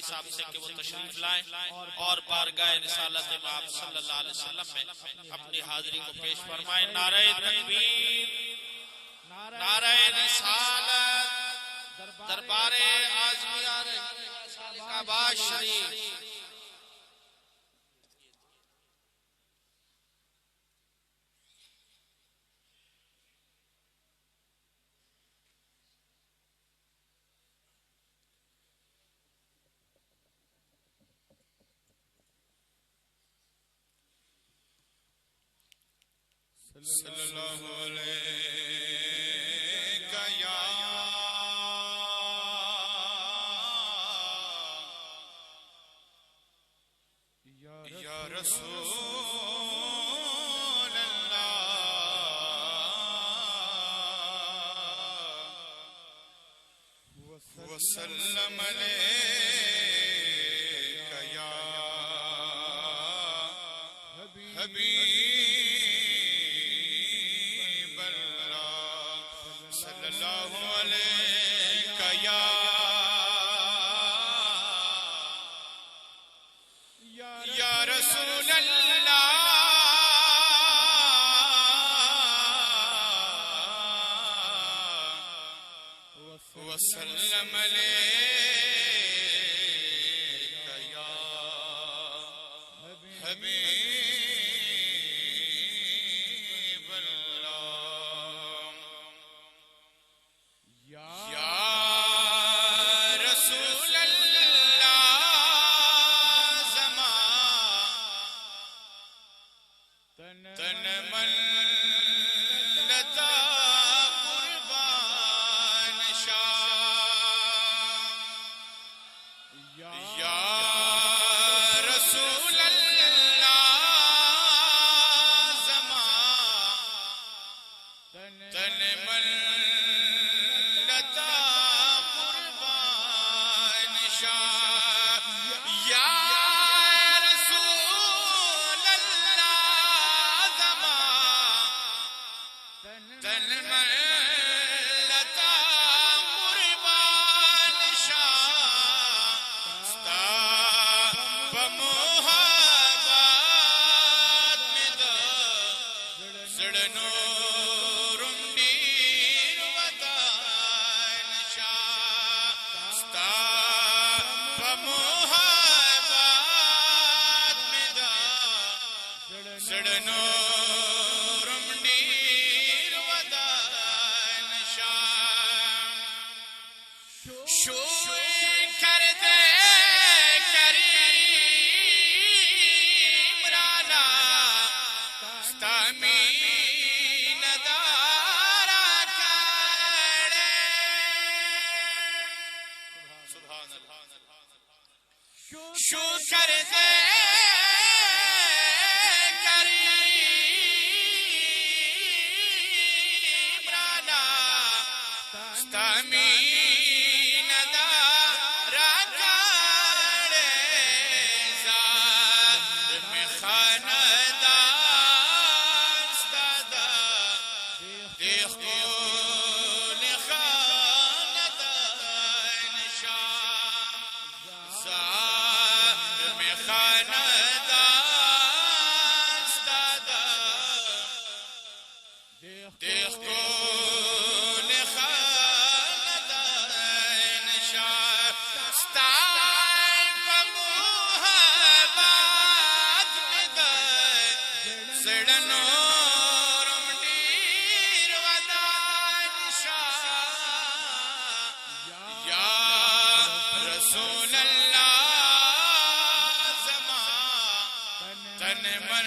صاحب سے کہ وہ تشریف لائیں اور بارگاہ رسالت امام صلی اللہ علیہ وسلم میں اپنی حاضری کو پیش فرمائیں۔ نعرہ تکبیر، نعرہ رسالت، دربار اعظمیہ کعبہ شریف۔ صلی اللہ علیہ یا رسول اللہ وسلم علیک یا حبیب اللہ، صلی اللہ علیک یا رسول اللہ وسلم علیک یا حبیب اللہ، یا رسول اللہ تن من لتا قربان شاہ، یا رسول اللہ تن من لتا قربان شاہ، یا رسول اللہ تن من لتا قربان شاہ، ستا بمحبت میں دا زڑنو رنڈیر وطن شاہ، ستا بمحبت میں دا زڑنو رنڈیر وطن شاہ، شوئی کر دے کریم رانا ستامین دارا کڑے، سبحان اللہ، شو کر دے کریم رانا ستامین دارا کڑے، ظالم خاندان ستادا دیکھ کول خاندان شاہ، ظالم خاندان ستادا دیکھ کول خاندان شاہ، ستائیں بمحبت میں دا زڑنو رمڈیر ودان شاہ، یا رسول اللہ تن من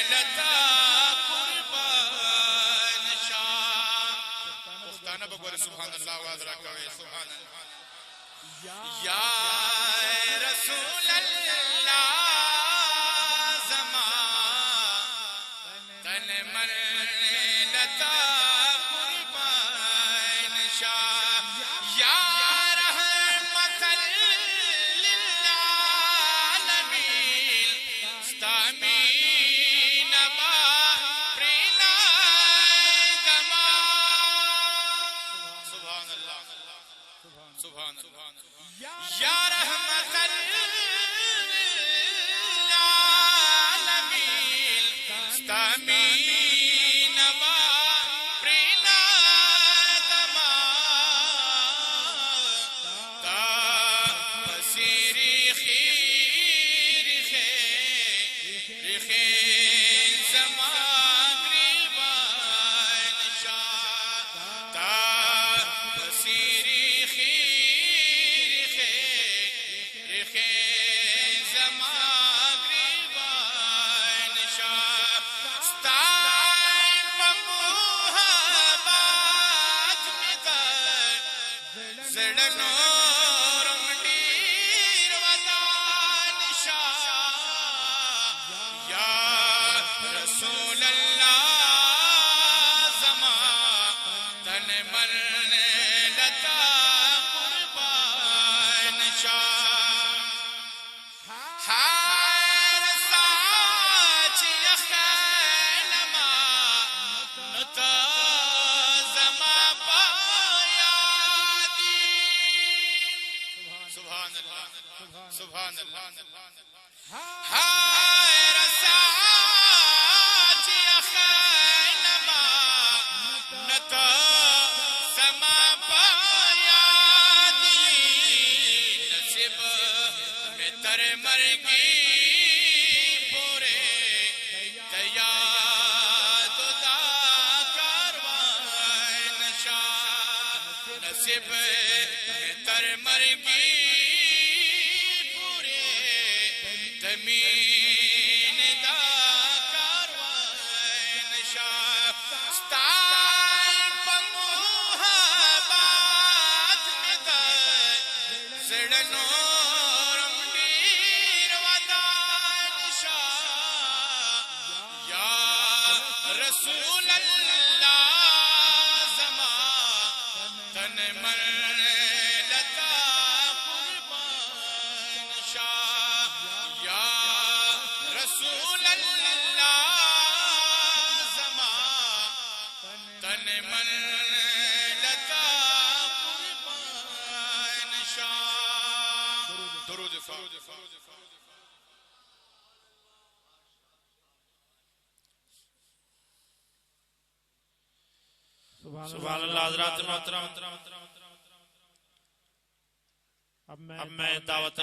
لتا قربان شاہ، پختانہ بگوار سبحان اللہ وعدرہ کوئے سبحان اللہ، یا رسول اللہ تن من لتا قربان شاہ، یا رحمت للعالمین ستامین باپرینا گما، سبحان اللہ، سبحان اللہ، یا سبحان اللہ سبحان اللہ ہائے رسا خیلما نتا سما پایانی نصیب میں تر مرگی پورے دیا دا کاروان نشا نصیب میں تر مرگی پورے زمین دا کاروان نشا ستائن پموحبات میں دا زڑنو رمگیر ودان نشا یا رسول اللہ زمان تن من لتا قربان شاہ یا رسول اللہ زمان تن من لتا قربان شاہ درود سبحان اللہ حضرات محترم اب میں دعوت